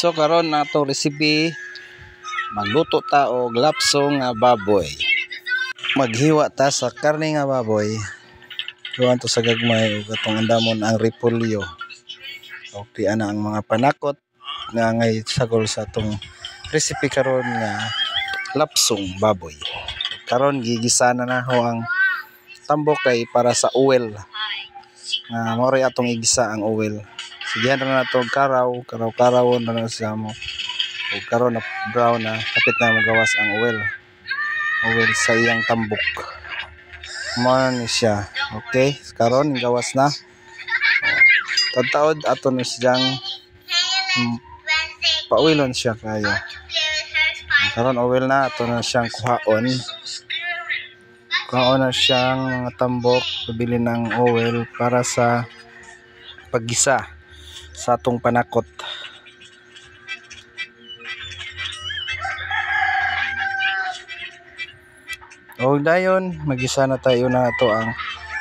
So karon nato recipe magluto ta og lapsong nga baboy. Maghiwa ta sa karne nga baboy. Luwan to sa gagmay ug atong andamon ang repolyo. Okay ana ang mga panakot nga ngay sagol sa atong recipe karon nga lapsong baboy. Karon gigisa na naho ang tambok kay para sa oil. Nga mo ray atong igisa ang oil. Sigihan na nato og karaw na siya mo. Ug karon na brown na kapit na magawas ang oil sa iyang tambok. Mo ni siya. Okay, karon gawas na. Tad-taod ato na siyang paoilon siya kayo. Karon oil na ato na siyang kuhaon. Kuhaon na siyang mga tambok, pabili ng oil para sa paggisa sa atong panakot. O dayon magisa na tayo na ito ang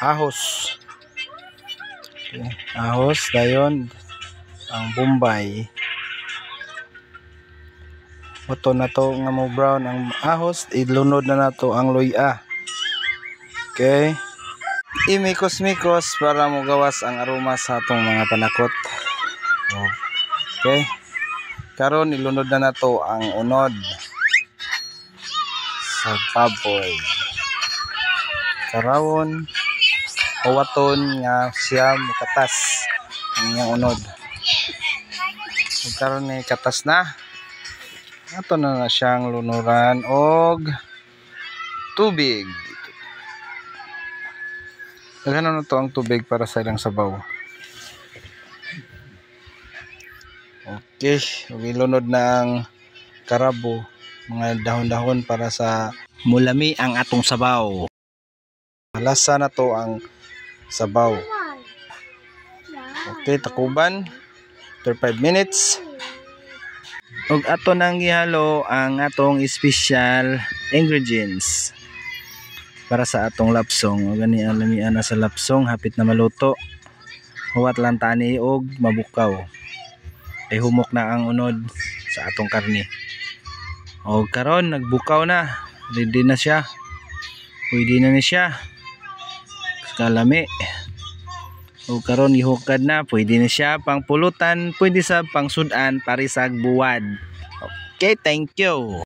ahos. Okay. Ahos dayon ang bombay. Oto na to nga mo brown ang ahos, ilunod na nato ang luya. Okay. Imikos-mikos para mo gawas ang aroma sa atong mga panakot. Okay. Karon ilunod na nato ang unod sa baboy. Karawon awaton nga siya mukatas ang iyang unod. Ug karon ni katas na. Ato na siyang lunuran og tubig. Daghan na to ang tubig para sa ilang sabaw. Okay, ilunod na ang karabo, mga dahon-dahon para sa mulami ang atong sabaw. Lasa na to ang sabaw. Okay, takuban after 5 minutes. Ug ato nang gihalo ang atong special ingredients para sa atong lapsong. O gani ang lamian na sa lapsong, hapit na maluto. Huwat lang tani og mabukaw. Ay humok na ang unod sa atong karne. O karon nagbukaw na, ready na siya. Pwede na ni siya. Kalami. O karon gihukad na, pwede na siya pang pulutan, pwede sa pangsudan parisag buwad. Okay, thank you.